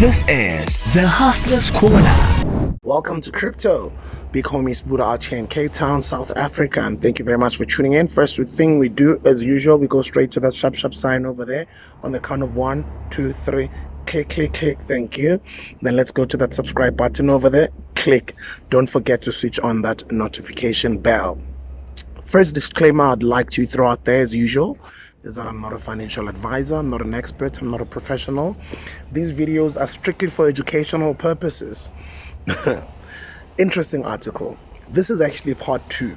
This is the Hustler's Corner. Welcome to Crypto. Big homies Buddha out here in Cape Town, South Africa, and thank you very much for tuning in. First thing we do, as usual, we go straight to that sharp sign over there. On the count of 1, 2, 3, click. Thank you. Then let's go to that subscribe button over there. Click. Don't forget to switch on that notification bell. First disclaimer I'd like to throw out there, as usual, is that I'm not a financial advisor, I'm not an expert, I'm not a professional. These videos are strictly for educational purposes. Interesting article. This is actually part 2.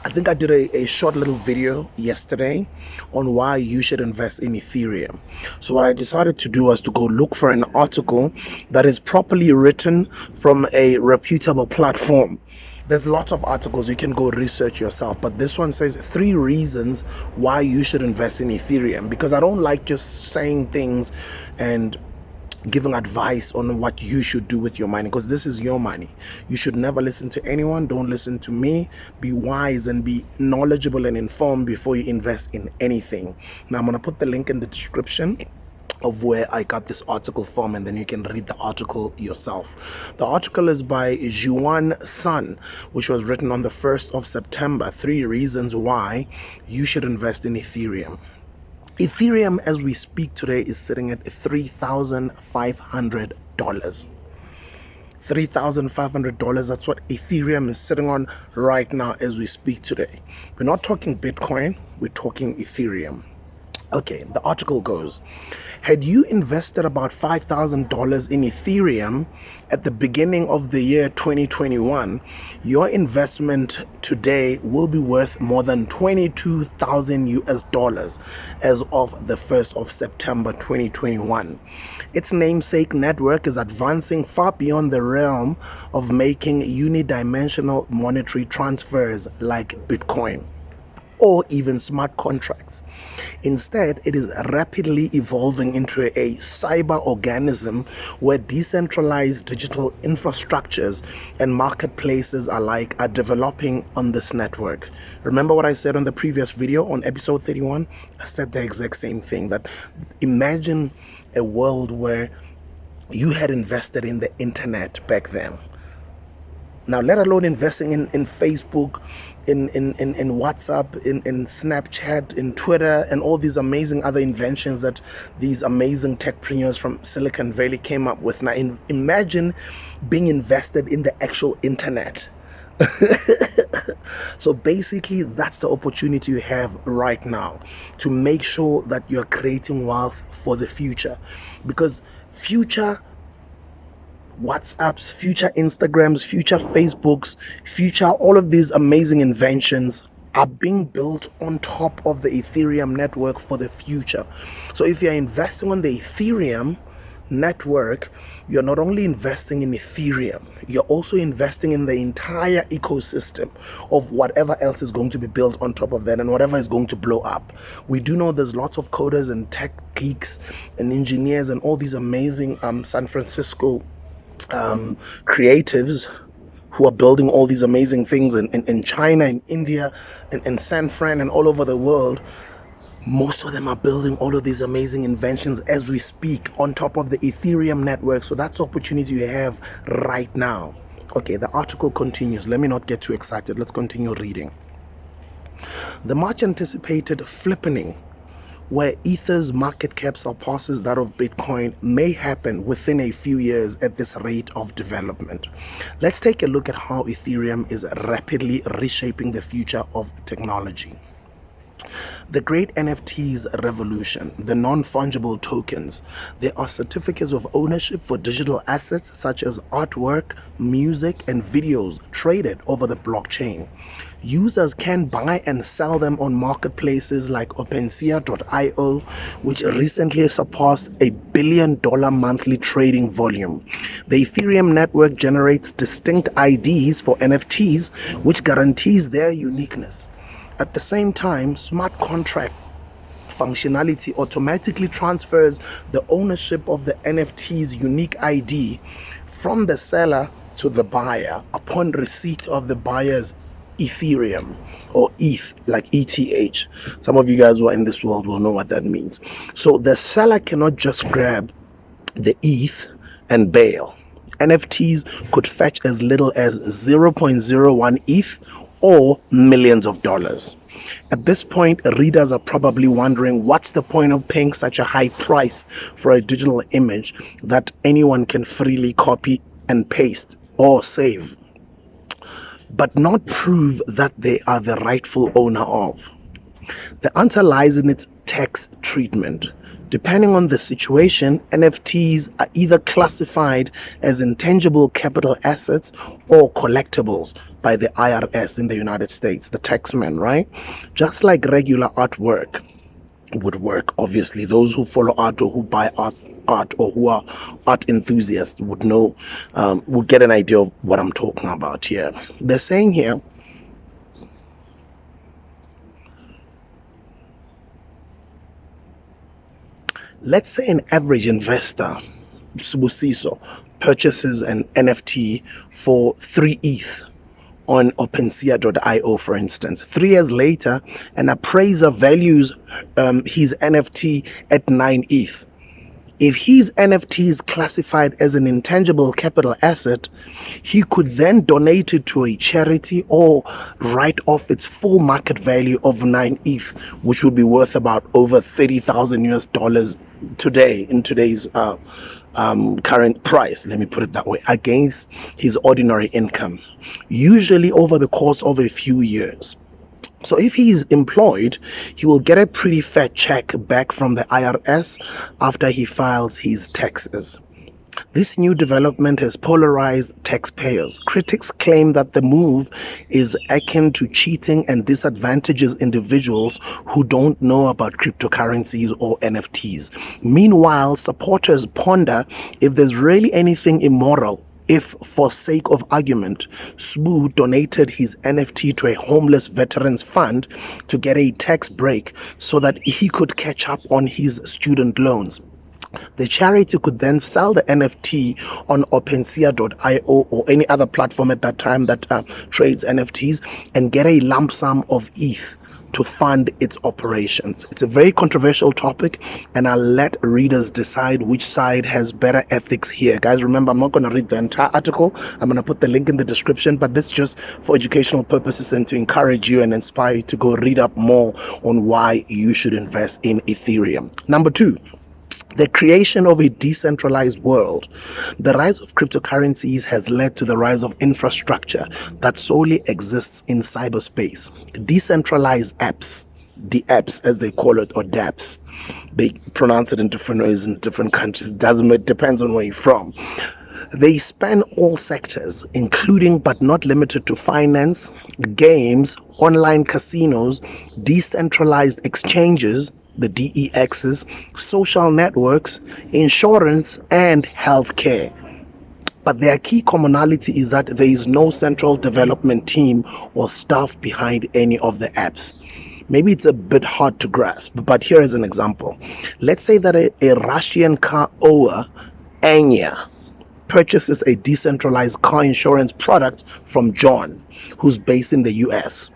I think I did a short little video yesterday on why you should invest in Ethereum. So what I decided to do was to go look for an article that is properly written from a reputable platform. There's lots of articles you can go research yourself, but this one says 3 reasons why you should invest in Ethereum, because I don't like just saying things and giving advice on what you should do with your money, because this is your money. You should never listen to anyone. Don't listen to me. Be wise and be knowledgeable and informed before you invest in anything. Now I'm going to put the link in the description of where I got this article from, and then you can read the article yourself. The article is by Juan Sun, which was written on the 1st of September. 3 reasons why you should invest in Ethereum. Ethereum, as we speak today, is sitting at $3,500. $3,500. That's what Ethereum is sitting on right now as we speak today. We're not talking Bitcoin, we're talking Ethereum. Okay, the article goes, had you invested about $5,000 in Ethereum at the beginning of the year 2021, your investment today will be worth more than 22,000 US dollars as of the 1st of September 2021. Its namesake network is advancing far beyond the realm of making unidimensional monetary transfers like Bitcoin or even smart contracts. Instead, it is rapidly evolving into a cyber organism where decentralized digital infrastructures and marketplaces alike are developing on this network. Remember what I said on the previous video on episode 31? I said the exact same thing, that imagine a world where you had invested in the internet back then. Now, let alone investing in Facebook, in WhatsApp, in Snapchat, in Twitter, and all these amazing other inventions that these amazing techpreneurs from Silicon Valley came up with. Now, imagine being invested in the actual internet. So basically, that's the opportunity you have right now to make sure that you're creating wealth for the future, because future WhatsApps, future Instagrams, future Facebooks, future all of these amazing inventions are being built on top of the Ethereum network for the future. So if you're investing on the Ethereum network, you're not only investing in Ethereum, you're also investing in the entire ecosystem of whatever else is going to be built on top of that and whatever is going to blow up. We do know there's lots of coders and tech geeks and engineers and all these amazing San Francisco creatives who are building all these amazing things in China, in India, and San Fran, and all over the world. Most of them are building all of these amazing inventions as we speak on top of the Ethereum network. So that's the opportunity you have right now. Okay, the article continues. Let me not get too excited. Let's continue reading. The much anticipated flippening, where Ether's market cap surpasses that of Bitcoin, may happen within a few years at this rate of development. Let's take a look at how Ethereum is rapidly reshaping the future of technology. The great NFTs revolution, the non-fungible tokens. They are certificates of ownership for digital assets such as artwork, music, and videos traded over the blockchain. Users can buy and sell them on marketplaces like OpenSea.io, which recently surpassed $1 billion monthly trading volume. The Ethereum network generates distinct IDs for NFTs, which guarantees their uniqueness. At the same time, smart contract functionality automatically transfers the ownership of the NFT's unique ID from the seller to the buyer upon receipt of the buyer's Ethereum, or ETH, like ETH. Some of you guys who are in this world will know what that means. So the seller cannot just grab the ETH and bail. NFTs could fetch as little as 0.01 ETH or millions of dollars. At this point, readers are probably wondering what's the point of paying such a high price for a digital image that anyone can freely copy and paste or save, but not prove that they are the rightful owner of. The answer lies in its tax treatment. Depending on the situation, NFTs are either classified as intangible capital assets or collectibles by the IRS in the United States, the taxman, right? Just like regular artwork would work, obviously. Those who follow art or who buy art or who are art enthusiasts would know, would get an idea of what I'm talking about here. They're saying here, let's say an average investor, Sibusiso, purchases an NFT for 3 ETH on OpenSea.io, for instance. 3 years later, an appraiser values his NFT at 9 ETH. If his NFT is classified as an intangible capital asset, he could then donate it to a charity or write off its full market value of 9 ETH, which would be worth about over 30,000 US dollars today, in today's current price, let me put it that way, against his ordinary income, usually over the course of a few years. So if he is employed, he will get a pretty fat check back from the IRS after he files his taxes. This new development has polarized taxpayers. Critics claim that the move is akin to cheating and disadvantages individuals who don't know about cryptocurrencies or NFTs. Meanwhile, supporters ponder if there's really anything immoral if, for sake of argument, Sbu donated his NFT to a homeless veterans fund to get a tax break so that he could catch up on his student loans. The charity could then sell the NFT on OpenSea.io or any other platform at that time that trades NFTs and get a lump sum of ETH to fund its operations. It's a very controversial topic, and I'll let readers decide which side has better ethics here. Guys, remember, I'm not going to read the entire article. I'm going to put the link in the description, but this is just for educational purposes and to encourage you and inspire you to go read up more on why you should invest in Ethereum. Number 2. The creation of a decentralized world. The rise of cryptocurrencies has led to the rise of infrastructure that solely exists in cyberspace. Decentralized apps, DApps as they call it, or dApps. They pronounce it in different ways in different countries. It depends on where you're from. They span all sectors, including but not limited to finance, games, online casinos, decentralized exchanges, the DEXs, social networks, insurance, and healthcare. But their key commonality is that there is no central development team or staff behind any of the apps. Maybe it's a bit hard to grasp, but here is an example. Let's say that a Russian car owner, Anya, purchases a decentralized car insurance product from John, who's based in the US.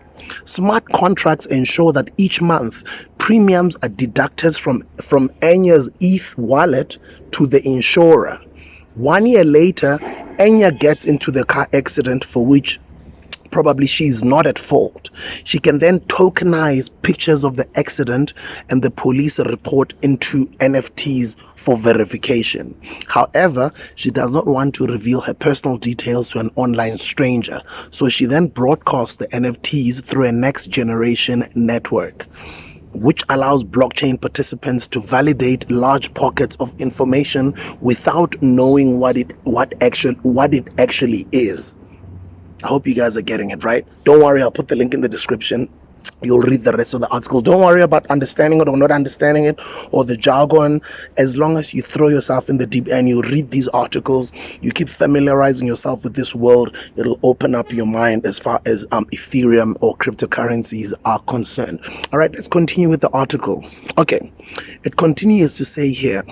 Smart contracts ensure that each month premiums are deducted from Anya's ETH wallet to the insurer. 1 year later, Anya gets into the car accident for which probably she is not at fault. She can then tokenize pictures of the accident and the police report into NFTs for verification. However, she does not want to reveal her personal details to an online stranger, so she then broadcasts the NFTs through a next generation network, which allows blockchain participants to validate large pockets of information without knowing what it actually is. I hope you guys are getting it right. Don't worry, I'll put the link in the description. You'll read the rest of the article. Don't worry about understanding it or not understanding it or the jargon. As long as you throw yourself in the deep end, you read these articles, you keep familiarizing yourself with this world, it'll open up your mind as far as Ethereum or cryptocurrencies are concerned. All right, let's continue with the article. Okay, it continues to say here,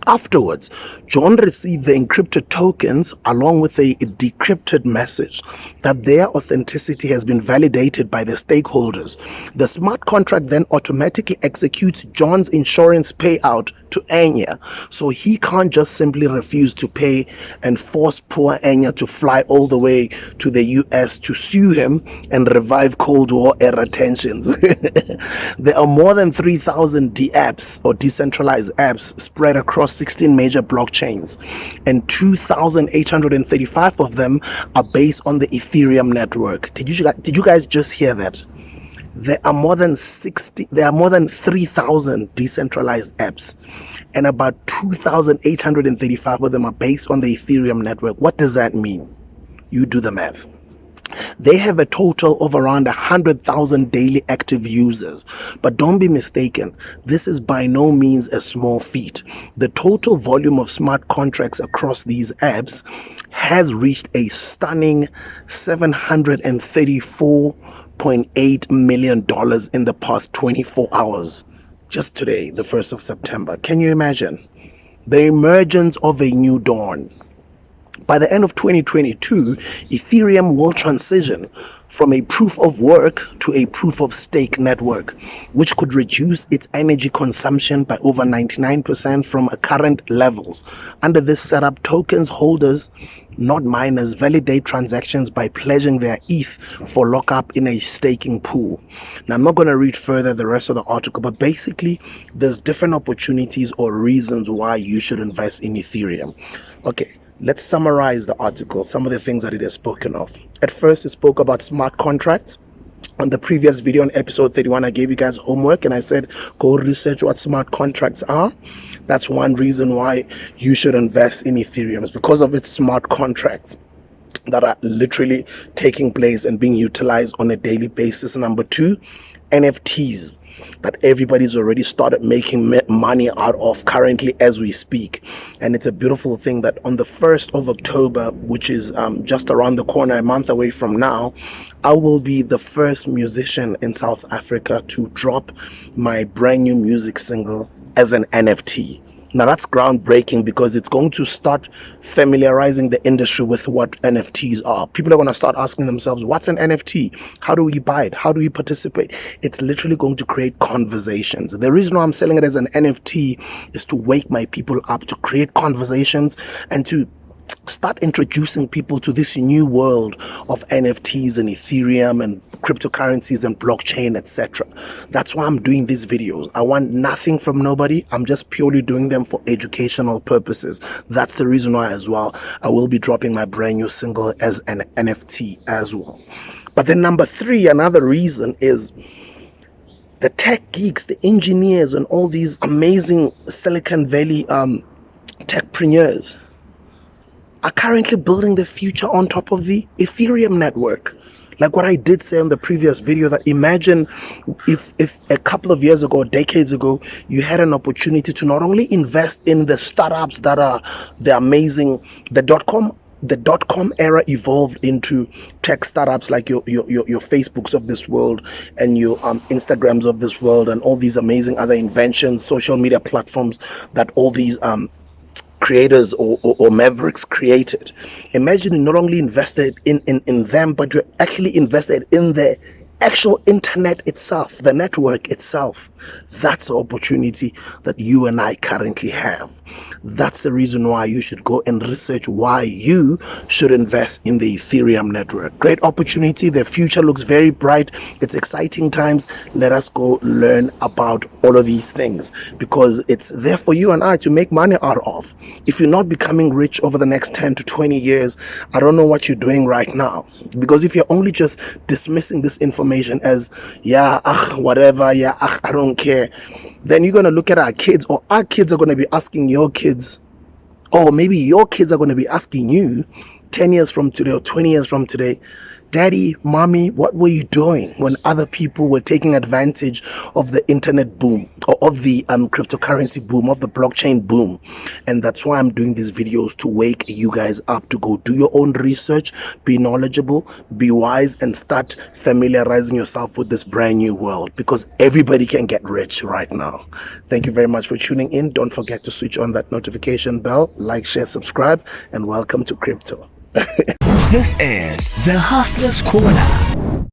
afterwards, John received the encrypted tokens along with a decrypted message that their authenticity has been validated by the stakeholders. The smart contract then automatically executes John's insurance payout to Enya. So he can't just simply refuse to pay and force poor Enya to fly all the way to the US to sue him and revive Cold War era tensions. There are more than 3,000 apps or decentralized apps spread across 16 major blockchains, and 2,835 of them are based on the Ethereum network. Did you guys just hear that? There are more than 3,000 decentralized apps, and about 2,835 of them are based on the Ethereum network. What does that mean? You do the math. They have a total of around 100,000 daily active users. But don't be mistaken, this is by no means a small feat. The total volume of smart contracts across these apps has reached a stunning $734.8 million in the past 24 hours. Just today, the 1st of September. Can you imagine? The emergence of a new dawn. By the end of 2022, Ethereum will transition from a proof of work to a proof of stake network, which could reduce its energy consumption by over 99% from current levels. Under this setup, tokens holders, not miners, validate transactions by pledging their ETH for lockup in a staking pool. Now, I'm not going to read further the rest of the article, but basically, there's different opportunities or reasons why you should invest in Ethereum. Okay. Let's summarize the article, some of the things that it has spoken of. At first, it spoke about smart contracts. On the previous video, on episode 31, I gave you guys homework and I said, go research what smart contracts are. That's one reason why you should invest in Ethereum. It's because of its smart contracts that are literally taking place and being utilized on a daily basis. Number two, NFTs that everybody's already started making money out of currently as we speak. And it's a beautiful thing that on the 1st of October, which is just around the corner, a month away from now, I will be the first musician in South Africa to drop my brand new music single as an NFT. Now that's groundbreaking because it's going to start familiarizing the industry with what NFTs are. People are going to start asking themselves, what's an NFT? How do we buy it? How do we participate? It's literally going to create conversations. The reason why I'm selling it as an NFT is to wake my people up, to create conversations and to start introducing people to this new world of NFTs and Ethereum and cryptocurrencies and blockchain, etc. That's why I'm doing these videos. I want nothing from nobody. I'm just purely doing them for educational purposes. That's the reason why as well I will be dropping my brand new single as an NFT as well. But then number three, another reason is the tech geeks, the engineers, and all these amazing Silicon Valley techpreneurs are currently building the future on top of the Ethereum network. Like what I did say on the previous video, that imagine if a couple of years ago, decades ago, you had an opportunity to not only invest in the startups that are the amazing, the dot-com era evolved into tech startups like your Facebooks of this world and your Instagrams of this world and all these amazing other inventions, social media platforms that all these creators or mavericks created. Imagine you not only invested in them, but you actually invested in the actual internet itself, the network itself. That's the opportunity that you and I currently have. That's the reason why you should go and research why you should invest in the Ethereum network. Great opportunity. The future looks very bright. It's exciting times. Let us go learn about all of these things because it's there for you and I to make money out of. If you're not becoming rich over the next 10 to 20 years, I don't know what you're doing right now. Because if you're only just dismissing this information as, whatever, I don't care, then you're going to look at our kids, or our kids are going to be asking your kids, or maybe your kids are going to be asking you 10 years from today or 20 years from today, Daddy, Mommy, what were you doing when other people were taking advantage of the internet boom, or of the cryptocurrency boom, of the blockchain boom? And that's why I'm doing these videos, to wake you guys up, to go do your own research, be knowledgeable, be wise, and start familiarizing yourself with this brand new world, because everybody can get rich right now. Thank you very much for tuning in. Don't forget to switch on that notification bell, like, share, subscribe, and welcome to Crypto. This is the Hustler's Corner.